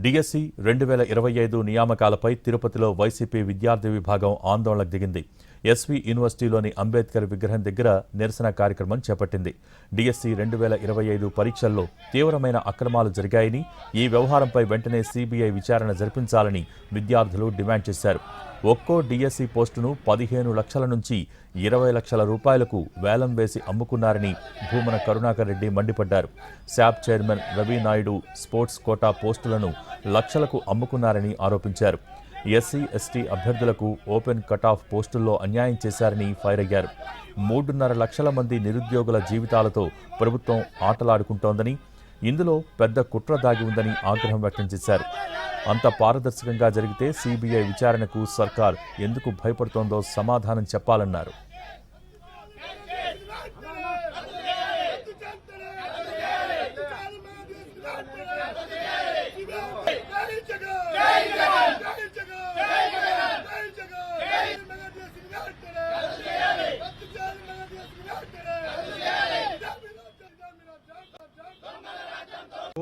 DSC 2025 నియామకాలపై తిరుపతిలో YCP విద్యార్థి విభాగం ఆందోళనకు దిగింది. ఎస్వి యూనివర్సిటీలోని అంబేద్కర్ విగ్రహం దగ్గర నిరసన కార్యక్రమం చేపట్టింది. డిఎస్సి 2025 పరీక్షల్లో తీవ్రమైన అక్రమాలు జరిగాయని, ఈ వ్యవహారంపై వెంటనే సిబిఐ విచారణ జరిపించాలని విద్యార్థులు డిమాండ్ చేశారు. ఒక్కో డిఎస్సి పోస్టును 15 లక్షల నుంచి 20 లక్షల రూపాయలకు వేలం వేసి అమ్ముకున్నారని భూమన కరుణాకర్ రెడ్డి మండిపడ్డారు. SAAP chairman Ravi Naidu sports quota పోస్టులను లక్షలకు అమ్ముకున్నారని ఆరోపించారు. ఎస్సీ ఎస్టీ అభ్యర్థులకు ఓపెన్ కటాఫ్ పోస్టుల్లో అన్యాయం చేశారని ఫైర్ అయ్యారు. 3.5 లక్షల మంది నిరుద్యోగుల జీవితాలతో ప్రభుత్వం ఆటలాడుకుంటోందని, ఇందులో పెద్ద కుట్ర దాగి ఉందని ఆగ్రహం వ్యక్తం చేశారు. అంత పారదర్శకంగా జరిగితే సిబిఐ విచారణకు సర్కార్ ఎందుకు భయపడుతోందో సమాధానం చెప్పాలన్నారు.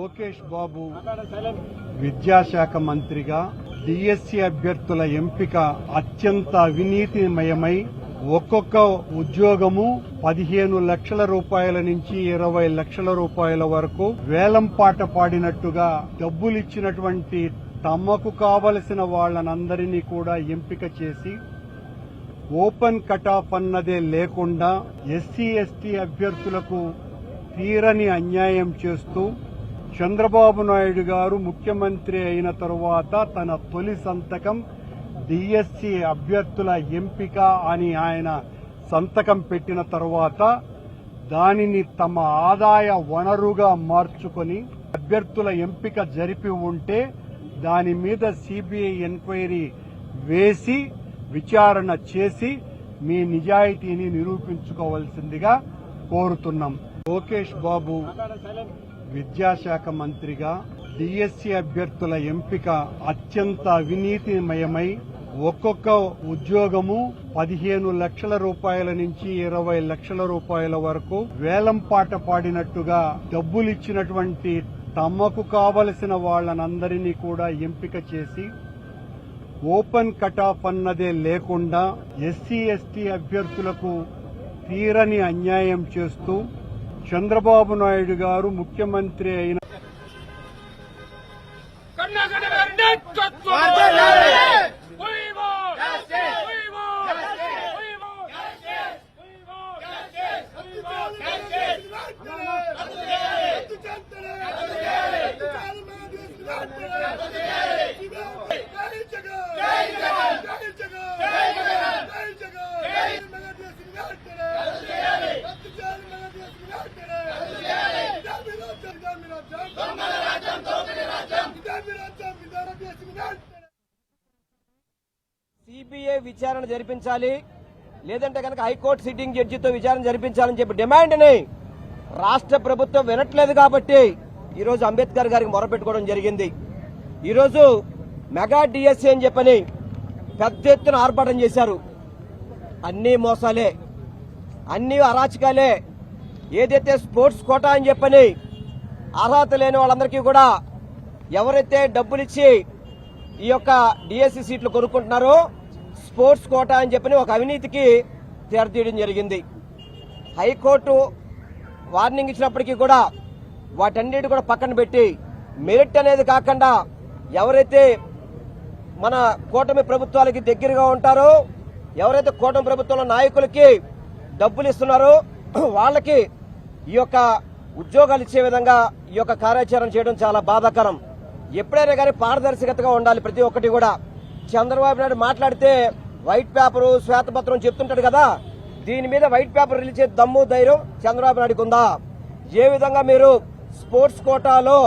లోకేష్ బాబు విద్యాశాఖ మంత్రిగా డిఎస్సి అభ్యర్థుల ఎంపిక అత్యంత అవినీతిమయమై ఒక్కొక్క ఉద్యోగము 15 లక్షల రూపాయల నుంచి 20 లక్షల రూపాయల వరకు వేలం పాట పాడినట్టుగా డబ్బులిచ్చినటువంటి తమకు కావలసిన వాళ్ళనందరినీ కూడా ఎంపిక చేసి ఓపెన్ కటాఫ్ అన్నదే లేకుండా ఎస్సీ ఎస్టీ అభ్యర్థులకు తీరని అన్యాయం చేస్తూ చంద్రబాబు నాయుడు గారు ముఖ్యమంత్రి అయిన తరువాత తన తొలి సంతకం డిఎస్సి అభ్యర్థుల ఎంపిక అని ఆయన సంతకం పెట్టిన తరువాత దానిని తమ ఆదాయ వనరుగా మార్చుకొని అభ్యర్థుల ఎంపిక జరిపి ఉంటే దాని మీద సిబిఐ ఎంక్వైరీ వేసి విచారణ చేసి మీ నిజాయితీని నిరూపించుకోవాల్సిందిగా కోరుతున్నాం. లోకేష్ బాబు విద్యాశాఖ మంత్రిగా డిఎస్సి అభ్యర్థుల ఎంపిక అత్యంత అవినీతిమయమై ఒక్కొక్క ఉద్యోగము 15 లక్షల రూపాయల నుంచి 20 లక్షల రూపాయల వరకు వేలం పాట పాడినట్టుగా డబ్బులిచ్చినటువంటి తమకు కావలసిన వాళ్ళనందరినీ కూడా ఎంపిక చేసి ఓపెన్ కటాఫ్ అన్నదే లేకుండా ఎస్సీ ఎస్టీ అభ్యర్థులకు తీరని అన్యాయం చేస్తూ చంద్రబాబు నాయుడు గారు ముఖ్యమంత్రి అయిన సిబిఐ విచారణ జరిపించాలి, లేదంటే కనుక హైకోర్టు సిట్టింగ్ జడ్జితో విచారణ జరిపించాలని చెప్పి డిమాండ్ని రాష్ట్ర ప్రభుత్వం వినట్లేదు. కాబట్టి ఈరోజు అంబేద్కర్ గారికి మొరపెట్టుకోవడం జరిగింది. ఈరోజు మెగా డిఎస్సి అని చెప్పని పెద్ద ఎత్తున ఆర్భాటం చేశారు. అన్ని మోసాలే, అన్ని అరాచకాలే. ఏదైతే స్పోర్ట్స్ కోటా అని చెప్పని అర్హత లేని వాళ్ళందరికీ కూడా ఎవరైతే డబ్బులిచ్చి ఈ యొక్క డిఎస్సి సీట్లు కొనుక్కుంటున్నారో స్పోర్ట్స్ కోటా అని చెప్పని ఒక అవినీతికి తెరతీయడం జరిగింది. హైకోర్టు వార్నింగ్ ఇచ్చినప్పటికీ కూడా వాటన్నిటి కూడా పక్కన పెట్టి మెరిట్ అనేది కాకుండా ఎవరైతే మన కూటమి ప్రభుత్వాలకి దగ్గరగా ఉంటారో, ఎవరైతే కూటమి ప్రభుత్వంలో నాయకులకి డబ్బులు ఇస్తున్నారో వాళ్ళకి ఈ యొక్క ఉద్యోగాలు ఇచ్చే విధంగా ఈ యొక్క కార్యాచరణ చేయడం చాలా బాధాకరం. ఎప్పుడైనా కానీ పారదర్శకతగా ఉండాలి ప్రతి ఒక్కటి కూడా. చంద్రబాబు నాయుడు మాట్లాడితే వైట్ పేపరు శ్వేతపత్రం చెప్తుంటాడు కదా, దీని మీద వైట్ పేపర్ రిలీజ్ చేసే దమ్ము ధైర్యం చంద్రబాబు నాయుడుకు ఉందా? ఏ విధంగా మీరు స్పోర్ట్స్ కోటాలో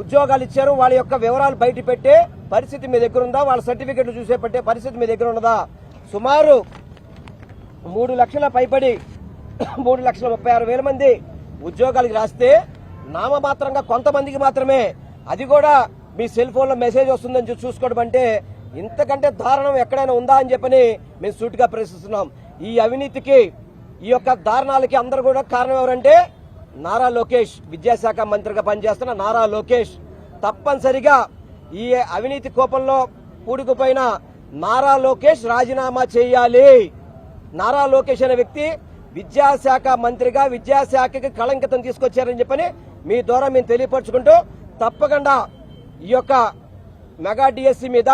ఉద్యోగాలు ఇచ్చారు, వాళ్ళ యొక్క వివరాలు బయట పెట్టే పరిస్థితి మీ దగ్గర ఉందా? వాళ్ళ సర్టిఫికెట్లు చూసే పెట్టే పరిస్థితి మీ దగ్గర ఉన్నదా? సుమారు 3 లక్షల పైబడి 3,36,000 మంది ఉద్యోగాలకు రాస్తే నామమాత్రంగా కొంతమందికి మాత్రమే, అది కూడా మీ సెల్ ఫోన్లో మెసేజ్ వస్తుందని చూసుకోవడం అంటే ఇంతకంటే దారుణం ఎక్కడైనా ఉందా అని చెప్పని మేము సూటిగా ప్రశ్నిస్తున్నాం. ఈ అవినీతికి, ఈ యొక్క దారుణాలకి అందరూ కూడా కారణం ఎవరంటే నారా లోకేష్, విద్యాశాఖ మంత్రిగా పనిచేస్తున్న నారా లోకేష్. తప్పనిసరిగా ఈ అవినీతి కోపంలో పూడుకుపోయిన నారా లోకేష్ రాజీనామా చేయాలి. నారా లోకేష్ అనే వ్యక్తి విద్యాశాఖ మంత్రిగా విద్యాశాఖకి కళంకితం తీసుకొచ్చారని చెప్పని మీ ద్వారా మేము తెలియపరచుకుంటూ తప్పకుండా ఈ యొక్క మెగా డిఎస్సి మీద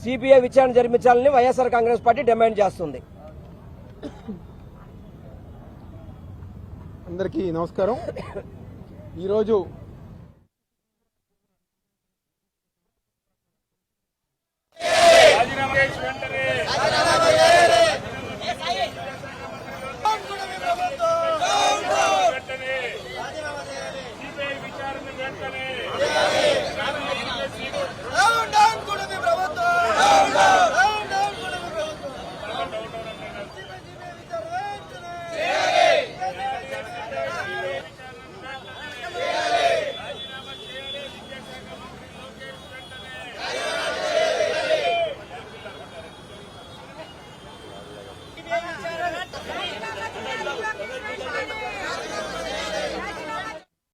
సిబిఐ విచారణ జరిపించాలని వైఎస్ఆర్ కాంగ్రెస్ పార్టీ డిమాండ్ చేస్తుంది. అందరికీ నమస్కారం. ఈరోజు